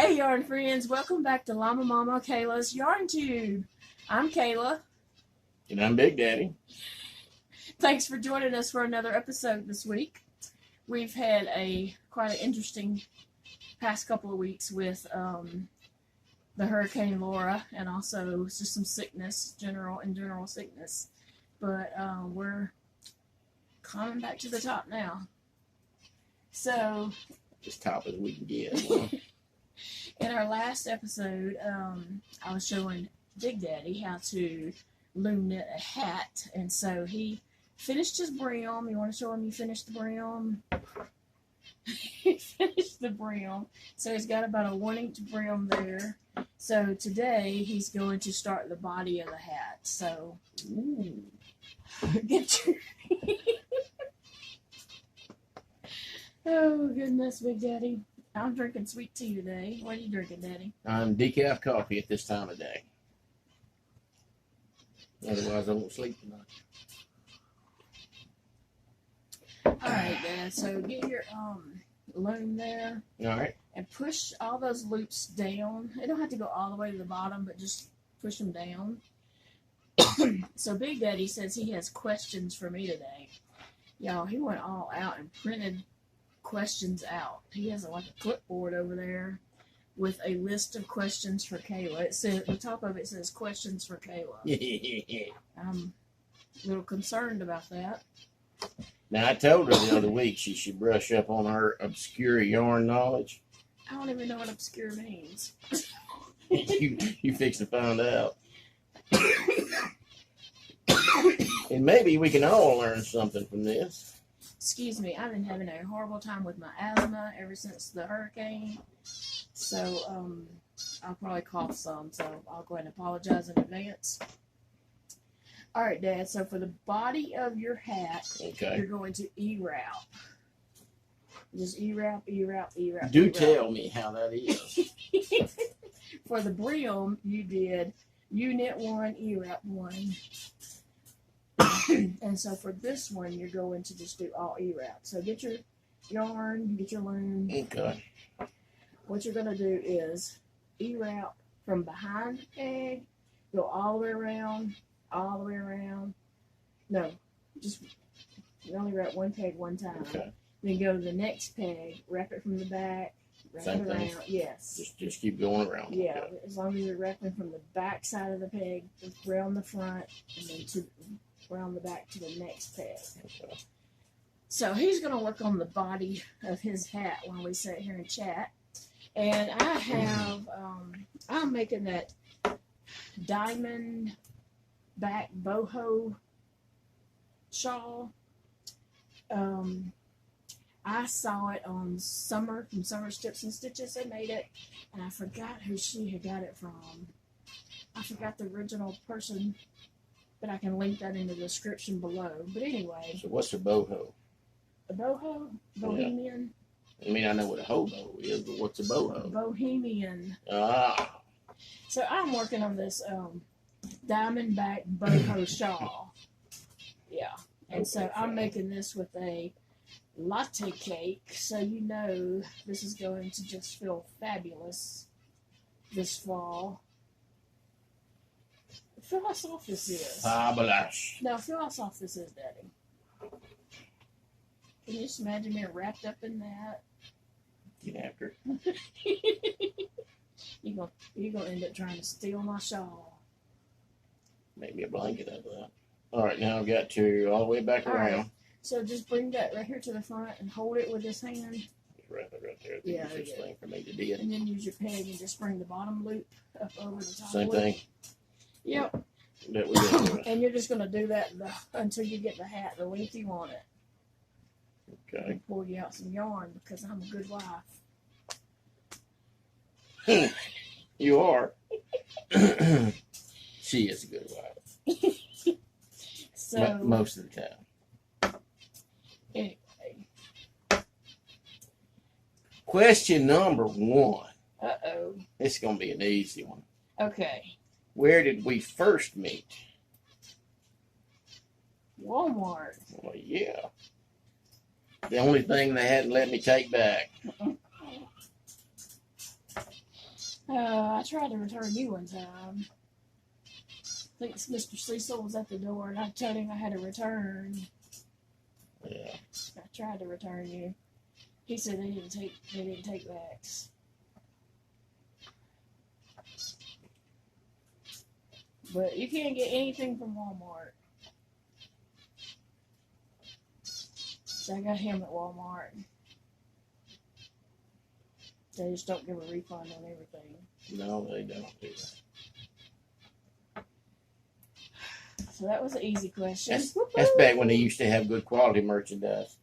Hey yarn friends, welcome back to Llama Mama Kayla's Yarn Tube. I'm Kayla. And I'm Big Daddy. Thanks for joining us for another episode this week. We've had quite an interesting past couple of weeks with the Hurricane Laura and also just some sickness, general sickness. But we're climbing back to the top now. So, As top as we can get. in our last episode, I was showing Big Daddy how to loom knit a hat, and so he finished his brim. You want to show him you finished the brim? He finished the brim, so he's got about a 1-inch brim there. So today he's going to start the body of the hat. So, get your... Oh goodness, Big Daddy. I'm drinking sweet tea today. What are you drinking, Daddy? I'm decaf coffee at this time of day. Otherwise, I won't sleep tonight. Alright, Dad. So get your loom there. Alright. And push all those loops down. It don't have to go all the way to the bottom, but just push them down. So Big Daddy says he has questions for me today. Y'all, he went all out and printed questions out. He has like a clipboard over there with a list of questions for Kayla. It says the top of it says questions for Kayla. I'm a little concerned about that. Now I told her the other week she should brush up on her obscure yarn knowledge. I don't even know what obscure means. you fix to find out. And maybe we can all learn something from this. Excuse me, I've been having a horrible time with my asthma ever since the hurricane. So, I'll probably cough some, so I'll go ahead and apologize in advance. Alright, Dad, so for the body of your hat, You're going to E-wrap. Just E-wrap, E-wrap, E-wrap. Do tell me how that is. For the brim, you did U-knit 1, E-wrap 1. And so for this one, you're going to just do all E-wrap. So get your yarn, get your loom. Okay. What you're going to do is E-wrap from behind the peg, go all the way around, all the way around. No, just you only wrap one peg one time. Okay. Then go to the next peg, wrap it from the back, wrap Same it around. thing. Yes. Just keep going around. Yeah, Okay. as long as you're wrapping from the back side of the peg, around the front, and then around the back to the next peg. Okay. So he's going to work on the body of his hat while we sit here and chat. And I have, I'm making that diamond back boho shawl. I saw it on from Summer Strips and Stitches. They made it, and I forgot who she had got it from. I forgot the original person, but I can link that in the description below. But anyway. So what's a boho? A boho? Bohemian? Yeah. I mean, I know what a hobo is, but what's a boho? Bohemian. Ah. So I'm working on this diamondback boho shawl. Yeah. And so I'm making this with a latte cake. So you know this is going to just feel fabulous this fall. Feel how soft this is. Fabulous. Now feel how soft this is, Daddy. Can you just imagine me wrapped up in that? Get after it. You're gonna end up trying to steal my shawl. Make me a blanket out of that. All right, now I've got to all the way back around. Right. So just bring that right here to the front and hold it with this hand. Just wrap it right there. Yeah, the easiest yeah. thing for me to do. And then use your peg and just bring the bottom loop up over the top. Same loop. thing. Yep. That we do. And you're just gonna do that until you get the hat the length you want it. Okay. And pour you out some yarn because I'm a good wife. You are. She is a good wife. So Most of the time. anyway. Question number 1. Uh-oh. This is going to be an easy one. Okay. Where did we first meet? Walmart. Well, yeah. The only thing they hadn't let me take back. I tried to return you one time. I think Mr. Cecil was at the door, and I told him I had to return. Yeah. I tried to return you. He said they didn't take backs. But you can't get anything from Walmart. So I got him at Walmart. They just don't give a refund on everything. No, they don't do that. So that was an easy question. That's back when they used to have good quality merchandise.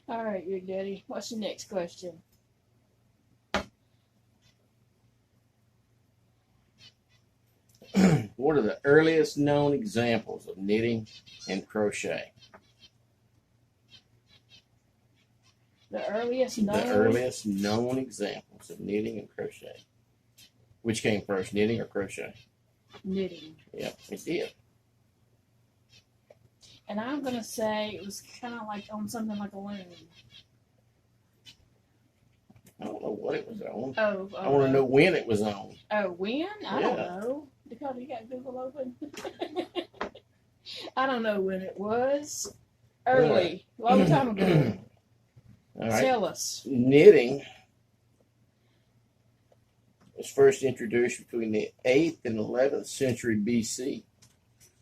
All right, Big Daddy. What's your next question? What are the earliest known examples of knitting and crochet? The earliest known? The earliest known examples of knitting and crochet. Which came first, knitting or crochet? Knitting. Yeah, it did. And I'm going to say it was kind of like on something like a loom. I don't know what it was on. Oh. I want to know when it was on. Oh, when? I don't Yeah. know. Dakota, you got Google open? I don't know when it was. Early. Long time ago. All right. Tell us. Knitting was first introduced between the 8th and 11th century BC.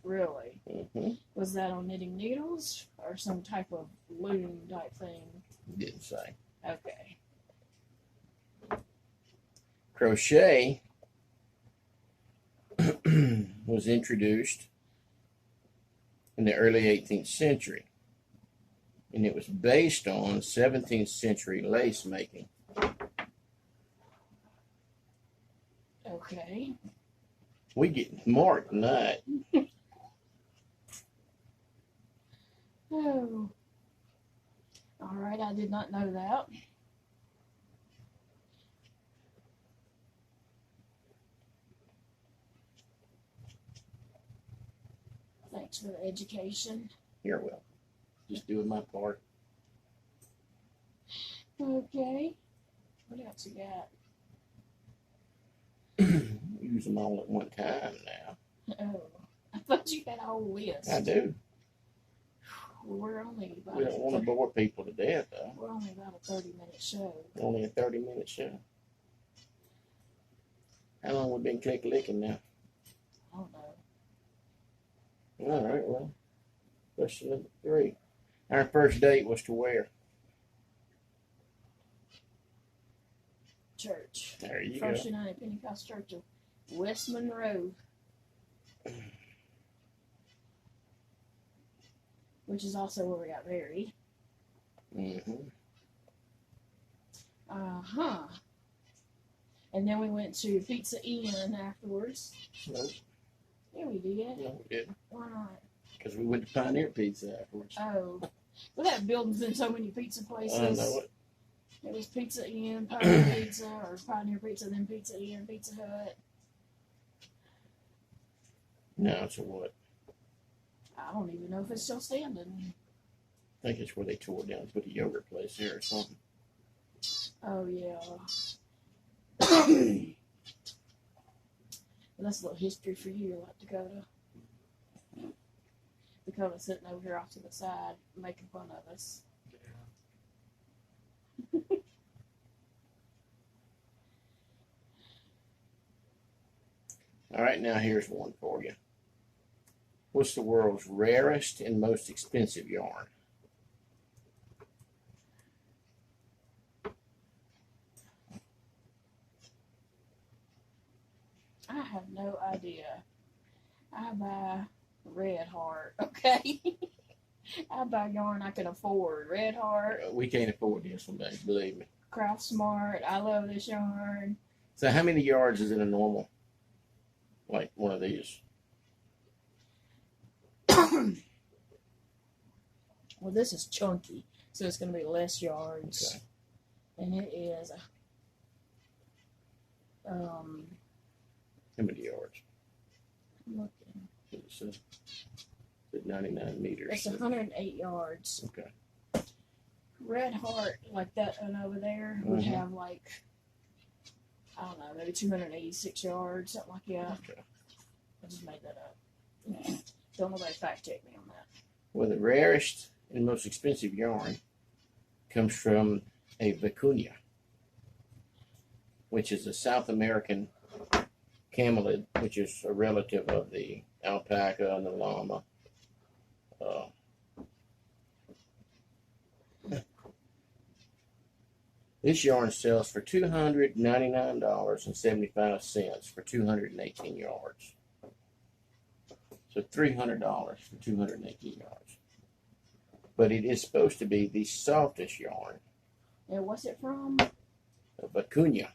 Really? Mm-hmm. Was that on knitting needles or some type of loom type thing? Didn't say. Okay. Crochet was introduced in the early 18th century, and it was based on 17th century lace making. Okay. We get marked tonight. Oh. All right, I did not know that. Thanks for the education. You're welcome. Just doing my part. Okay. What else you got? Use them all at one time now. Oh, I thought you had a whole list. I do. We're only about We don't want to bore people to death, though. We're only about a 30-minute show. Only a 30-minute show. How long we been licking now? I don't know. All right, well, question number 3. Our first date was to where? Church. There you First go. United Pentecostal Church of West Monroe. Which is also where we got married. Mm-hmm. Uh-huh. And then we went to Pizza Inn afterwards. Nope. Yeah, we did. No, we didn't. Why not? Because we went to Pioneer Pizza afterwards. Oh. Well, that building's been so many pizza places. I know it. It was Pizza Inn, Pioneer Pizza, or Pioneer Pizza, then Pizza Inn, Pizza Hut. No, it's a what? I don't even know if it's still standing. I think it's where they tore down and put a yogurt place there or something. Oh, yeah. Well, that's a little history for you, like Dakota. Dakota's sitting over here off to the side, making fun of us. All right, now here's one for you. What's the world's rarest and most expensive yarn? I have no idea. I buy Red Heart, okay? I buy yarn I can afford. Red Heart, We can't afford this one, baby, believe me. Craft Smart, I love this yarn. So how many yards is in a normal, like one of these? Well, this is chunky, so it's going to be less yards. Okay. And it is, How many yards? I'm looking. It's 99 meters. It's 108 yards. Okay. red heart like that one over there would have like, I don't know, maybe 286 yards, something like that. Okay. I just made that up. Don't nobody fact check me on that. Well, the rarest and most expensive yarn comes from a vicuña, which is a South American camelid, which is a relative of the alpaca and the llama. This yarn sells for $299.75 for 218 yards. So $300 for 218 yards. But it is supposed to be the softest yarn. And what's it from? A vicuña.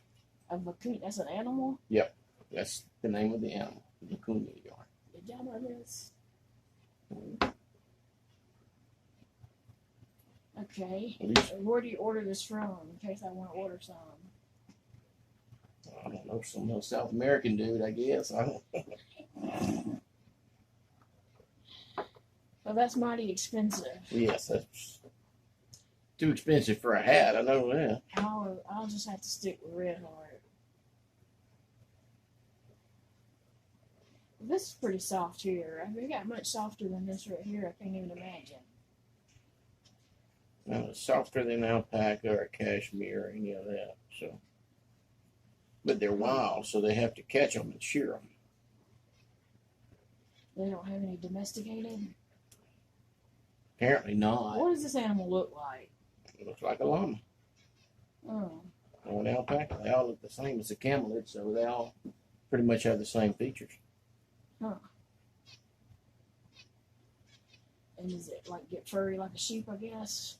A vicuña. That's an animal? Yep. That's the name of the animal. The vicuña yarn. Did y'all know this? Okay. Where do you order this from, in case I want to order some? I don't know, some little South American dude, I guess. I don't. Well, that's mighty expensive. Yes, that's too expensive for a hat. I know that. I'll just have to stick with red heart. This is pretty soft here. I mean, it got much softer than this right here. I can't even imagine. No, it's softer than alpaca or cashmere or any of that. So, but they're wild, so they have to catch them and shear them. They don't have any domesticated? Apparently not. What does this animal look like? It looks like a llama Oh. or an alpaca. They all look the same as a camelid, so they all pretty much have the same features. Huh. And does it like get furry like a sheep, I guess?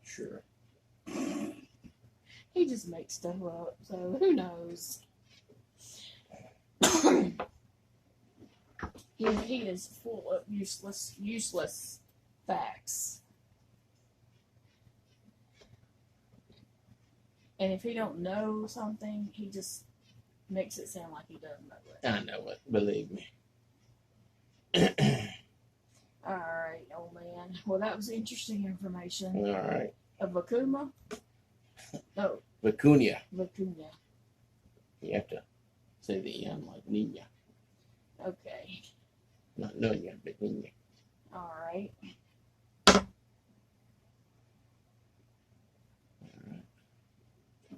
Sure. He just makes stuff up, so who knows? He is full of useless facts. And if he don't know something, he just makes it sound like he doesn't know it. I know it, believe me. All right, old man. Well, that was interesting information. All right. A vacuma? No. Vicuña. Vicuña. You have to say the M like Nina. Okay. Not Nunya, but Nina. All right.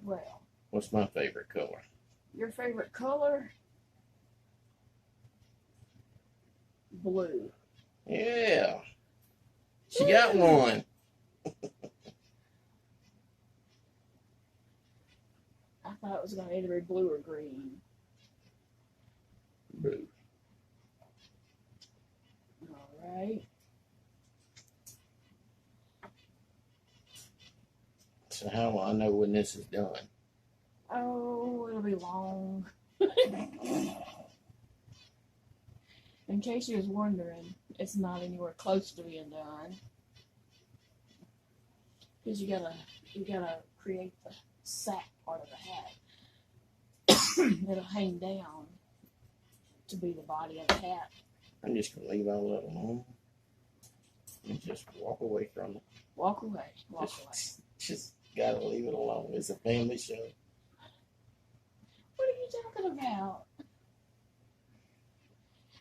Well. What's my favorite color? Your favorite color? Blue. Yeah. She got one. I thought it was going to either be blue or green. Blue. All right. So how will I know when this is done? Oh, it'll be long. In case you was wondering, it's not anywhere close to being done. Because you gotta create the sack part of the hat. It'll hang down to be the body of the hat. I'm just gonna leave all that alone and just walk away from it. Walk away. Walk away. Just gotta leave it alone. It's a family show. What are you talking about?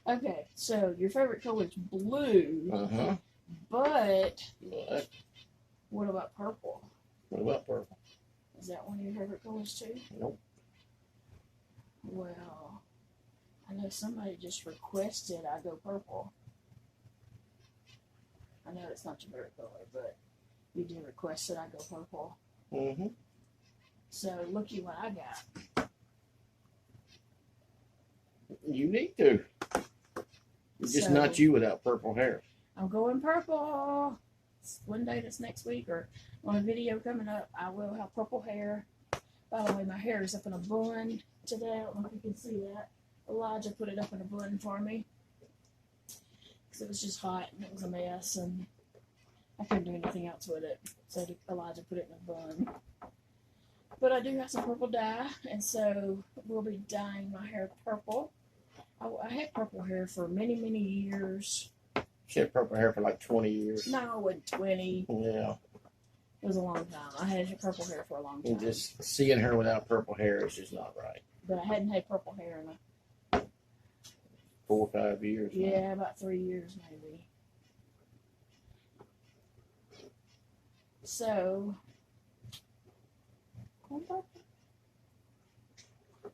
Okay, so your favorite color is blue. Uh-huh. But What? what about purple? What about purple? Is that one of your favorite colors too? Nope. Well, I know somebody just requested I go purple. I know it's not your favorite color, but you did request that I go purple. Mm-hmm. So looky what I got. You need to. It's just not you without purple hair. I'm going purple. One day this next week or on a video coming up, I will have purple hair. By the way, my hair is up in a bun today. I don't know if you can see that. Elijah put it up in a bun for me because it was just hot and it was a mess and I couldn't do anything else with it. So Elijah put it in a bun. But I do have some purple dye, and so we'll be dyeing my hair purple. I had purple hair for many, many years. She had purple hair for like 20 years. No, I wasn't 20. Yeah. It was a long time. I had purple hair for a long time. And just seeing her without purple hair is just not right. But I hadn't had purple hair in 4 or 5 years. Yeah, about 3 years maybe. So,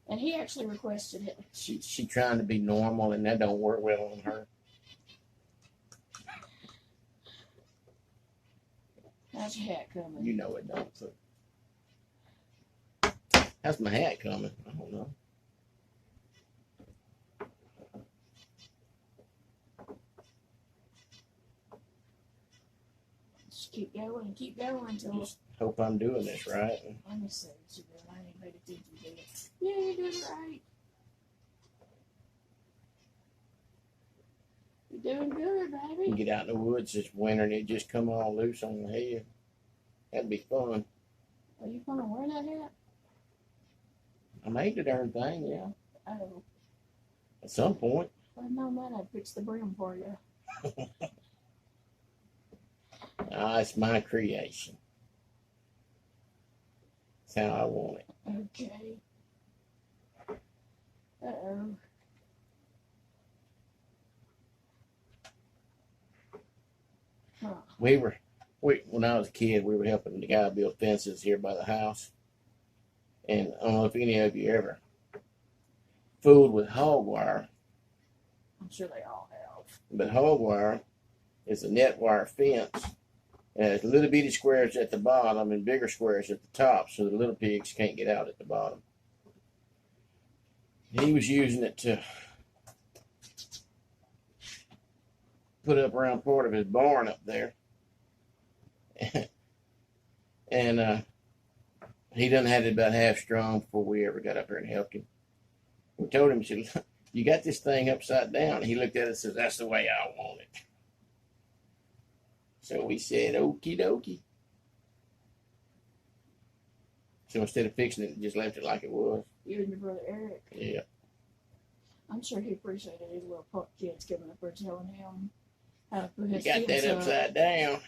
and he actually requested it. She trying to be normal, and that don't work well on her. How's your hat coming? You know it don't. So. How's my hat coming? I don't know. Just keep going and keep going until. Just hope I'm doing this right. Let me see what you're doing. I ain't paid attention to it. Yeah, you're doing it right. You're doing good, baby. You get out in the woods this winter and it just come all loose on the head. That'd be fun. Are you gonna wear that hat? I made the darn thing, yeah. Oh. At some point. If I'd known that, I'd fix the brim for you. It's my creation. That's how I want it. Okay. Uh-oh. Huh. When I was a kid, we were helping the guy build fences here by the house. And I don't know if any of you ever fooled with hog wire. I'm sure they all have. But hog wire is a net wire fence. And there's little bitty squares at the bottom and bigger squares at the top, so the little pigs can't get out at the bottom. He was using it to put up around part of his barn up there. And he done had it about half strong before we ever got up there and helped him. We told him, we said, you got this thing upside down. He looked at it and said, that's the way I want it. So we said, okie dokie. So instead of fixing it, just left it like it was. You and your brother Eric. Yeah. I'm sure he appreciated his little punk kids coming up there telling him how to put his You got that upside down.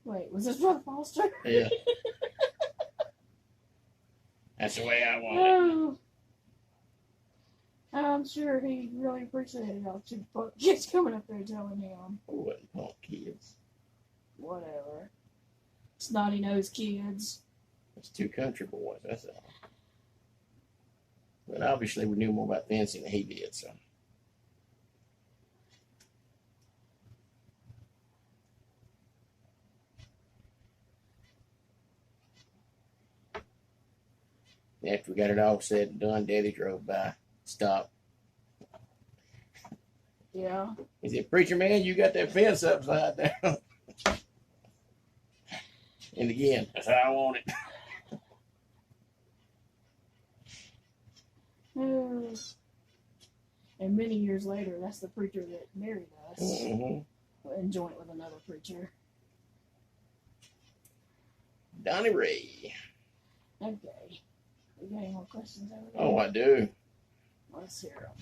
Wait, was this Brother Foster? Yeah. That's the way I want it. I'm sure he really appreciated all the punk kids coming up there telling him. What punk kids? Whatever. Snotty-nosed kids. It's 2 country boys, that's all. But obviously we knew more about fencing than he did, so. After we got it all said and done, Daddy drove by, stopped. Yeah. He said, preacher man, you got that fence upside down. And again, that's how I want it. And many years later, that's the preacher that married us. Mm-hmm. And joint with another preacher. Donnie Ray. Okay. You got any more questions over there? Oh, I do. Let's hear them.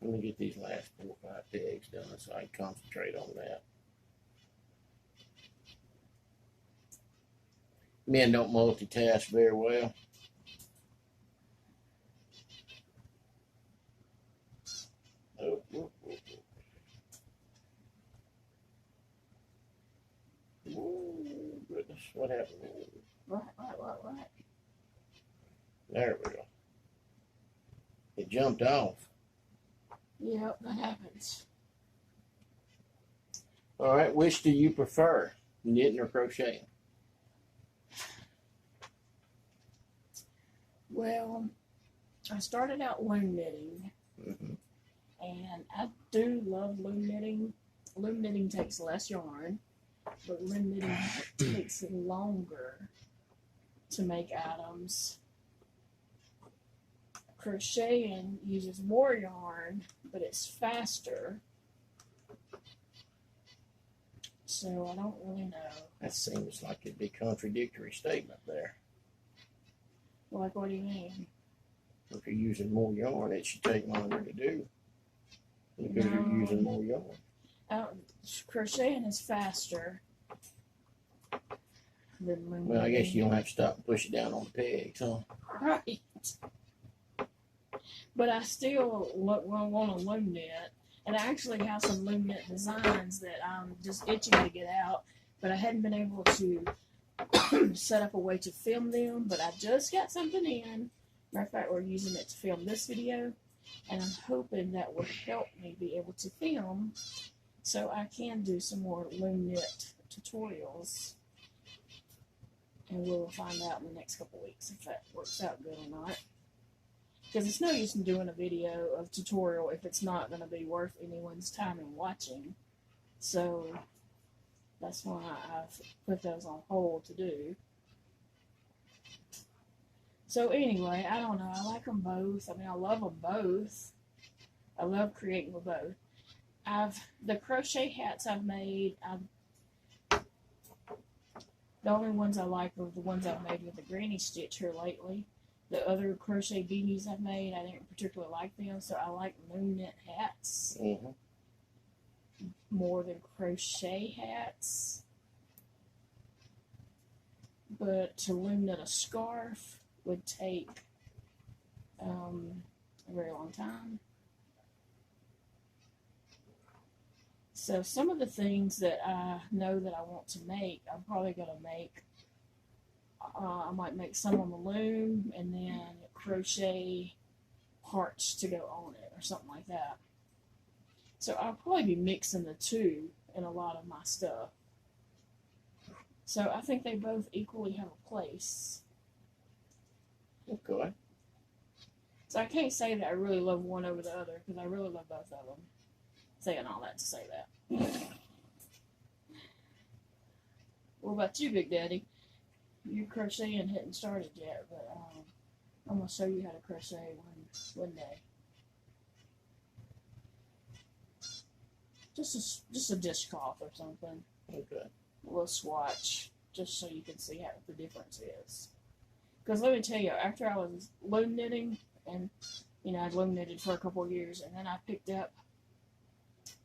Let me get these last 4 or 5 tags done so I can concentrate on that. Men don't multitask very well. Oh, oh, oh, oh. Oh, goodness. What happened? What? There we go. It jumped off. Yep, that happens. All right, which do you prefer, knitting or crocheting? Well, I started out loom knitting, and I do love loom knitting. Loom knitting takes less yarn, but loom knitting takes longer to make items. Crocheting uses more yarn, but it's faster. So I don't really know. That seems like it'd be a contradictory statement there. Like, what do you mean? If you're using more yarn, it should take longer to do. Because you're using more yarn. Crocheting is faster than loom. Well, I guess you don't have to stop and push it down on the pegs, huh? Right. But I still want to loom knit. And I actually have some loom knit designs that I'm just itching to get out. But I hadn't been able to set up a way to film them. But I just got something in. Matter of fact, we're using it to film this video. And I'm hoping that will help me be able to film so I can do some more loom knit tutorials. And we'll find out in the next couple weeks if that works out good or not. Because it's no use in doing a video of tutorial if it's not going to be worth anyone's time in watching. So that's why I've put those on hold to do. So anyway, I don't know. I like them both. I mean, I love them both. I love creating with both. The crochet hats I've made, the only ones I like are the ones I've made with the granny stitch here lately. The other crochet beanies I've made, I didn't particularly like them, so I like loom knit hats more than crochet hats. But to loom knit a scarf would take a very long time. So some of the things that I know that I want to make, I'm probably going to make, I might make some on the loom and then crochet hearts to go on it or something like that. So I'll probably be mixing the two in a lot of my stuff. So I think they both equally have a place. Okay. So I can't say that I really love one over the other because I really love both of them. Saying all that to say that. What about you, Big Daddy? Your crocheting hadn't started yet, but I'm going to show you how to crochet one day. Just a dishcloth or something. Okay. A little swatch, just so you can see how the difference is. Because let me tell you, after I was loom knitting, and I'd loom knitted for a couple of years, and then I picked up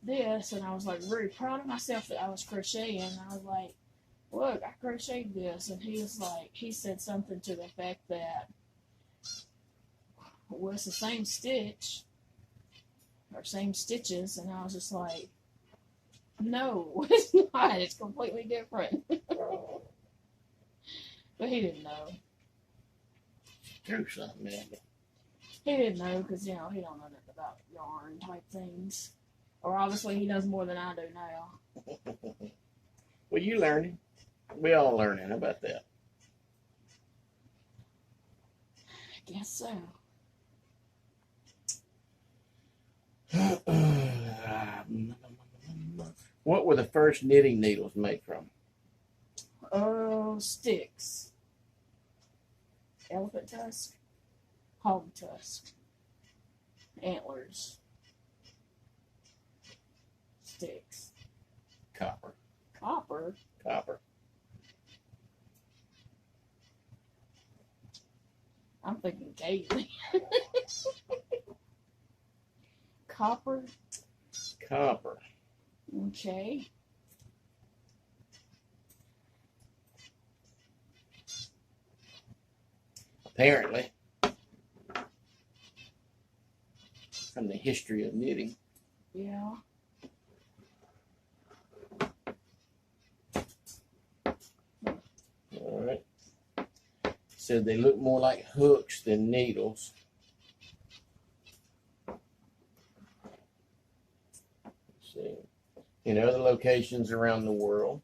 this, and I was like very proud of myself that I was crocheting. And I was like, look, I crocheted this. And he said something to the effect that, well, it's the same stitch or same stitches. And I was just like, no, it's not. It's completely different. But he didn't know. Do something, man. He didn't know because, he don't know nothing about yarn type things. Or obviously he knows more than I do now. Well, you learning. We all learning. How about that? I guess so. What were the first knitting needles made from? Oh, sticks. Elephant tusk. Hog tusk. Antlers. Sticks. Copper. Copper. Copper. I'm thinking Kayla. Copper. Copper. Okay. Apparently, from the history of knitting. Yeah. All right. Said they look more like hooks than needles. Let's see. In other locations around the world,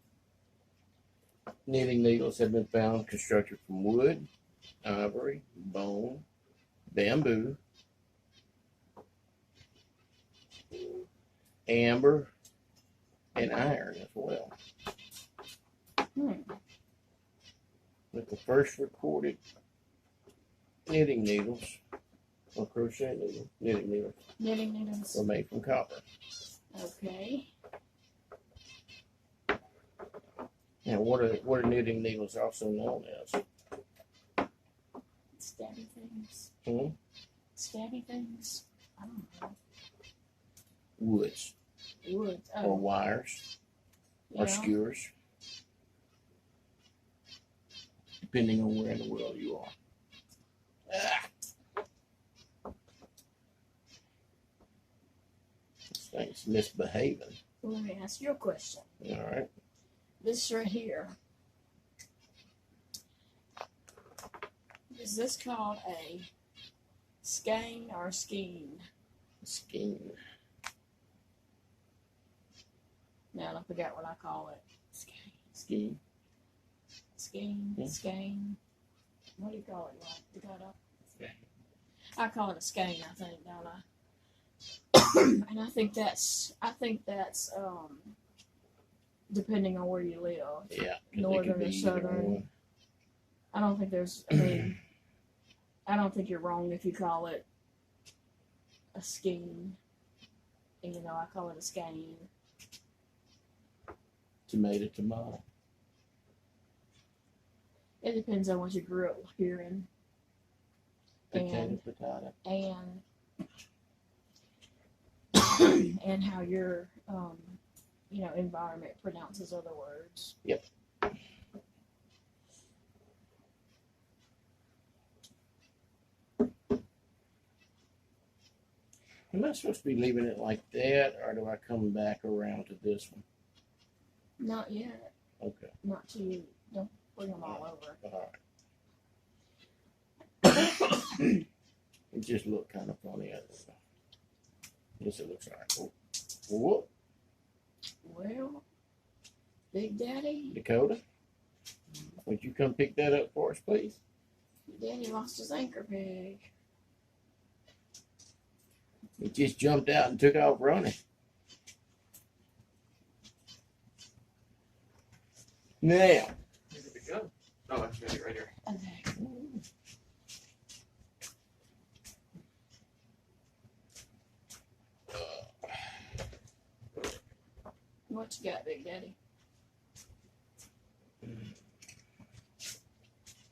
knitting needles have been found constructed from wood, ivory, bone, bamboo, amber, and iron as well. But the first recorded knitting needles, or crochet needles, Knitting needles. were made from copper. Okay. Now, what are knitting needles also known as? Stabby things. Hmm? Stabby things. I don't know. woods Woods. or Oh, wires or yeah. skewers, depending on where in the world you are. This thing's misbehaving. Let me ask you a question. All right. This right here. Is this called a skein or a skein? Skein. Now I forgot what I call it. Skein. Skein. Skein. Yeah. Skein. What do you call it? You got up? Yeah. I call it a skein, I think, don't I? And I think that's depending on where you live. Yeah. 'Cause it Northern could be or either southern. one. I don't think there's, I mean, I don't think you're wrong if you call it a skein. You know, I call it a skein. Tomato, tomato. It depends on what you grew up hearing. Potato, potato. And how your environment pronounces other words. Yep. Am I supposed to be leaving it like that, or do I come back around to this one? Not yet. Okay. Not till you don't bring them all over. All right. It just looked kind of funny. Yes, it looks all right. Oh. Whoop. Well, Big Daddy, Dakota, would you come pick that up for us, please? Daddy lost his anchor peg. He just jumped out and took off running. Now. Where did it go? Oh, I've got it right here. Okay. What you got, Big Daddy?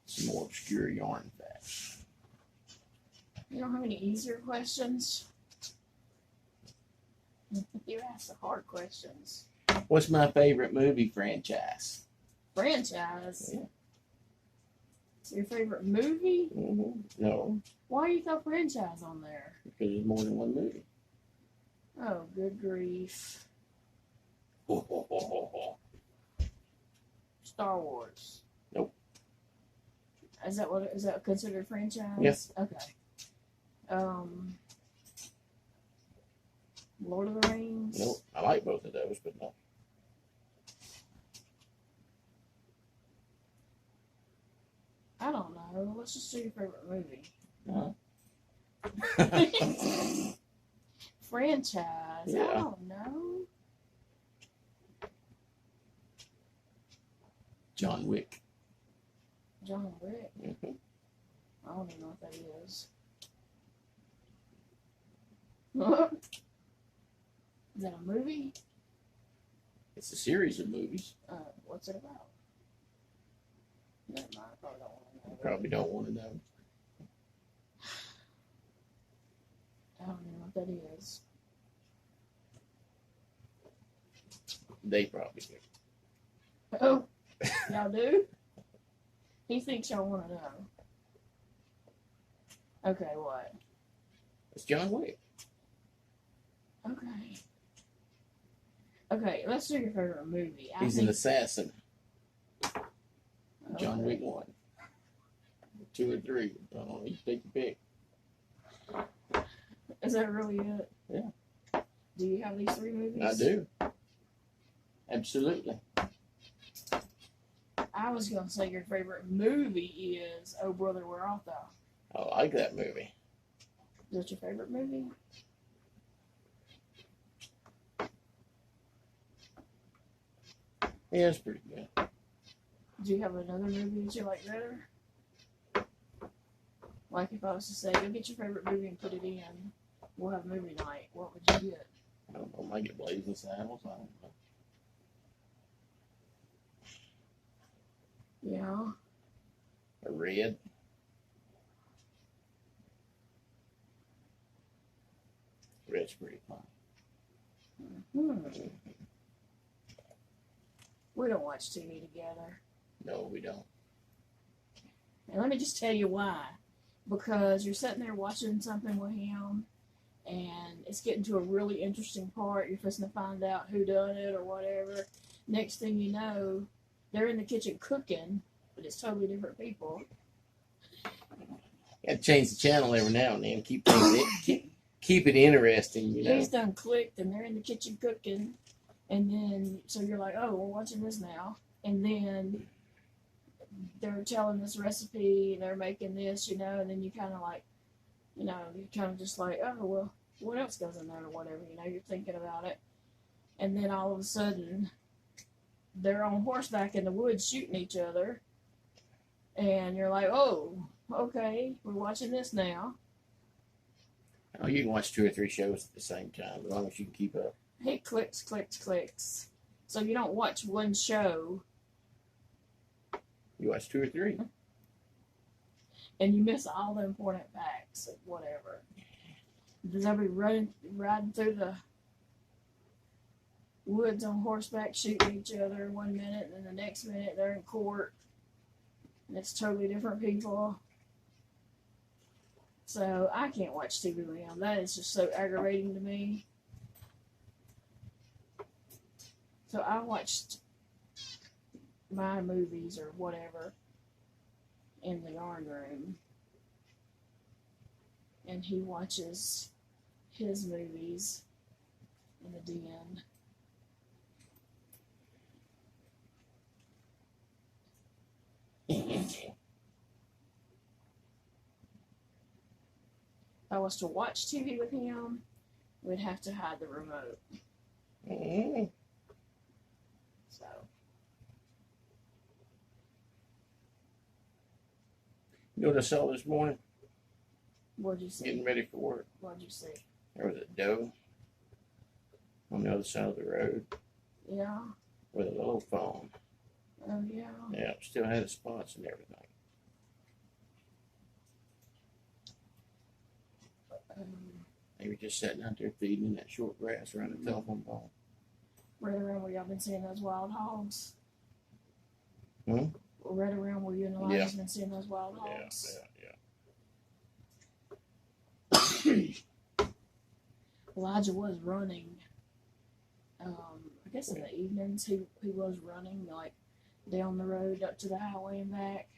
Some more obscure yarn facts. You don't have any easier questions? You ask the hard questions. What's my favorite movie franchise? Franchise? Yeah. Your favorite movie? Mm-hmm. No, Why you throw franchise on there? because there's more than one movie. Oh, good grief. Star Wars. Nope. Is that considered franchise? Yes. Okay. Lord of the Rings. Nope. I like both of those, but no. I don't know. Let's just do your favorite movie. Uh-huh. Franchise. Yeah. I don't know. John Wick. John Wick. Mm-hmm. I don't even know what that is. Is that a movie? It's a series of movies. What's it about? Never mind, I probably don't want to know. You probably don't want to know. I don't know what that is. They probably do. Oh, y'all do? He thinks y'all want to know. Okay, what? It's John Wick. Okay. Okay, let's do your favorite movie. He's an assassin. John Okay. Wick 1. 2 or 3. I don't know. You take your pick. Is that really it? Yeah. Do you have these 3 movies? I do. Absolutely. I was going to say your favorite movie is Oh Brother, Where Art Thou? I like that movie. Is that your favorite movie? Yeah, it's pretty good. Do you have another movie that you like better? Like if I was to say, go get your favorite movie and put it in, we'll have movie night, what would you get? I don't know. I might get Blazing Saddles. I don't know. Yeah. A Red. Red's pretty fun. Hmm. We don't watch TV together. No, we don't. And let me just tell you why. Because you're sitting there watching something with him, and it's getting to a really interesting part. You're supposed to find out who done it or whatever. Next thing you know, they're in the kitchen cooking, but it's totally different people. Got to change the channel every now and then. Keep things keep it interesting, you know. He's done clicked, and they're in the kitchen cooking, and then so you're like, oh, we're watching this now, and then they're telling this recipe, and they're making this, you know, and then you kind of like, you know, you kind of just like, oh, well, what else goes in there or whatever, you know, you're thinking about it, and then all of a sudden, they're on horseback in the woods shooting each other, and you're like, oh, okay, we're watching this now. Oh, you can watch 2 or 3 shows at the same time, as long as you can keep up. He clicks. So you don't watch one show You watch 2 or 3. and you miss all the important facts of whatever. Does everybody riding through the woods on horseback shooting each other 1 minute, and then the next minute they're in court, and it's totally different people. So I can't watch TV with him. That is just so aggravating to me. So I watched my movies or whatever in the yarn room, and he watches his movies in the den. If I was to watch TV with him, we'd have to hide the remote. Mm-hmm. So You know what I saw this morning? what'd you see? Getting ready for work. What'd you see? There was a doe on the other side of the road Yeah. with a little fawn. Oh yeah. Yeah, still had the spots and everything. They were just sitting out there feeding in that short grass around the telephone pole. Right around where y'all been seeing those wild hogs. Hmm? Right around where you and Elijah's been seeing those wild hogs. Yeah. Elijah was running. I guess in the evenings he was running like down the road up to the highway and back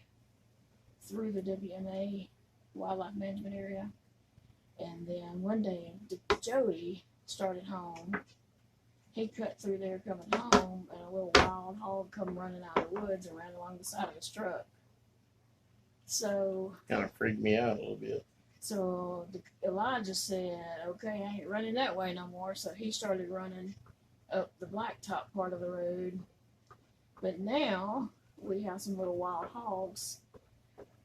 through the WMA wildlife management area. And then one day Joey started home. He cut through there coming home, and a little wild hog come running out of the woods and ran along the side of his truck. So Kind of freaked me out a little bit. So Elijah said, okay, I ain't running that way no more. So he started running up the blacktop part of the road. But now we have some little wild hogs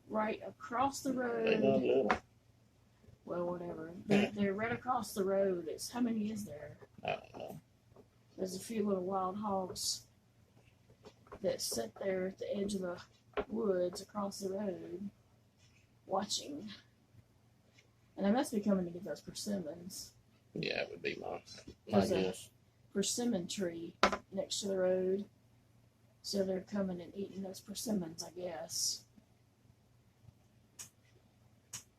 right across the road. They not little. Well, whatever. They're right across the road. It's, how many is there? I don't know. There's a few little wild hogs that sit there at the edge of the woods across the road watching. And they must be coming to get those persimmons. Yeah, it would be my There's a guess. persimmon tree next to the road. So they're coming and eating those persimmons, I guess.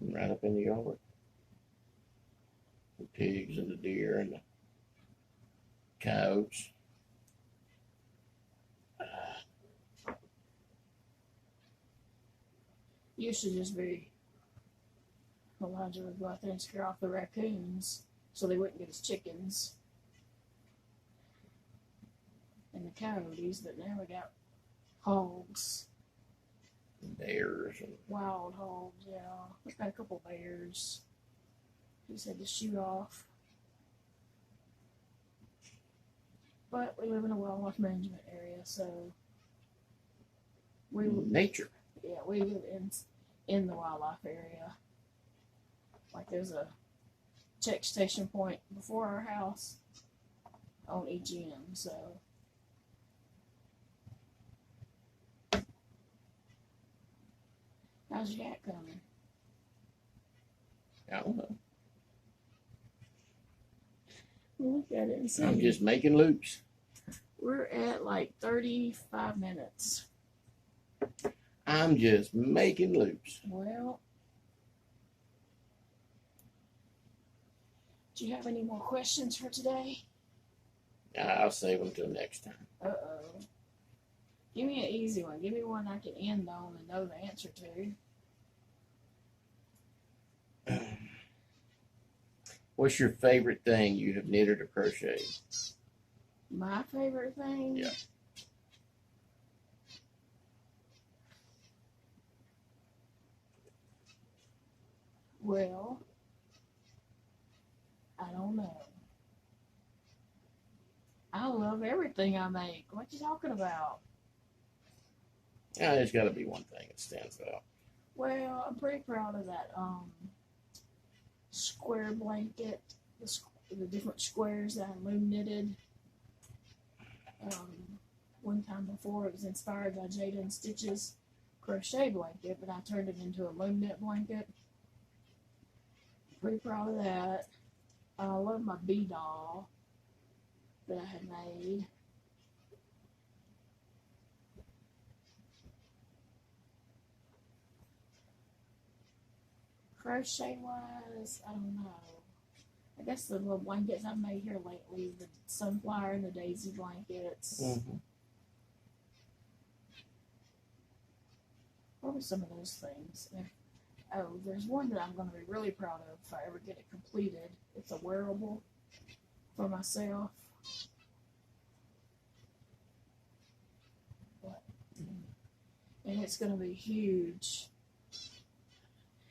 Right up in the yard. The pigs and the deer and the coyotes. Used to just be Elijah would go out there and scare off the raccoons so they wouldn't get his chickens and the coyotes, but now we got hogs, Bears and wild hogs, yeah. We've got a couple bears. He said to shoot off. But we live in a wildlife management area, so we nature. yeah, we live in the wildlife area. Like there's a check station point before our house on each end, so how's your cat coming? I don't know. Look at it and see. I'm just making loops. We're at like 35 minutes. I'm just making loops. Well, do you have any more questions for today? I'll save them till next time. Uh-oh. Give me an easy one. Give me one I can end on and know the answer to. What's your favorite thing you have knitted or crocheted? My favorite thing? Yeah. Well, I don't know. I love everything I make. What you talking about? Yeah, there's got to be one thing that stands out. Well, I'm pretty proud of that square blanket, the different squares that I loom knitted. One time before, it was inspired by Jada Stitch's crochet blanket, but I turned it into a loom knit blanket. Pretty proud of that. I love my bee doll that I had made. Crochet wise, I don't know. I guess the little blankets I've made here lately, the sunflower and the daisy blankets. Mm-hmm. What were some of those things? Oh, there's one that I'm going to be really proud of if I ever get it completed. It's a wearable for myself. And it's going to be huge.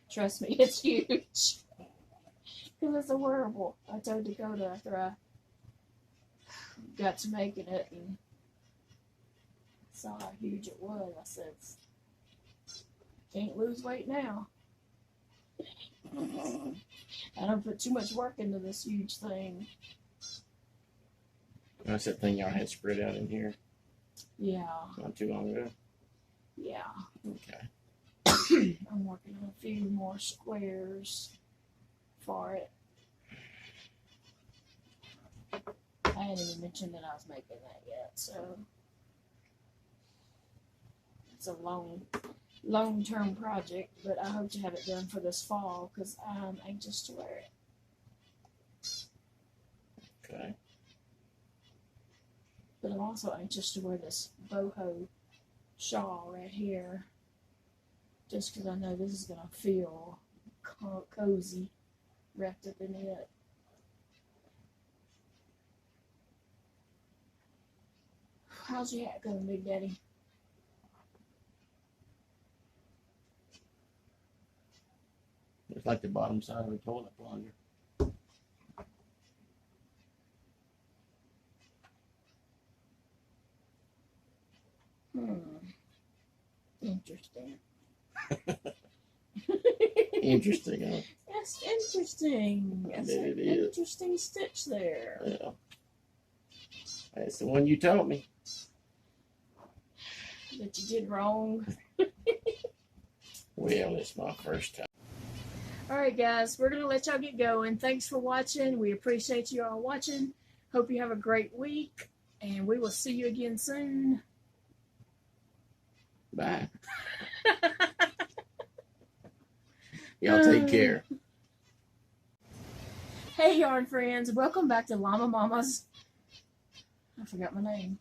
Trust me, it's huge. Because it's a wearable. I told Dakota after I got to making it and saw how huge it was, I said, can't lose weight now. I don't put too much work into this huge thing. That's that thing y'all had spread out in here Yeah. not too long ago. Yeah. Okay. I'm working on a few more squares for it. I hadn't even mentioned that I was making that yet, so it's a long-term project, but I hope to have it done for this fall because I'm anxious to wear it. Okay. But I'm also anxious to wear this boho shawl right here, just because I know this is going to feel cozy wrapped up in it. How's your hat going, Big Daddy? It's like the bottom side of the toilet plunger. Interesting. Interesting, huh? That's interesting. That's It an is. interesting stitch there. Yeah. That's the one you taught me. That you did wrong. Well, it's my first time. Alright guys, we're going to let y'all get going. Thanks for watching. We appreciate you all watching. Hope you have a great week. And we will see you again soon. Bye. Y'all take care. Hey yarn friends, welcome back to Llama Mama's. I forgot my name.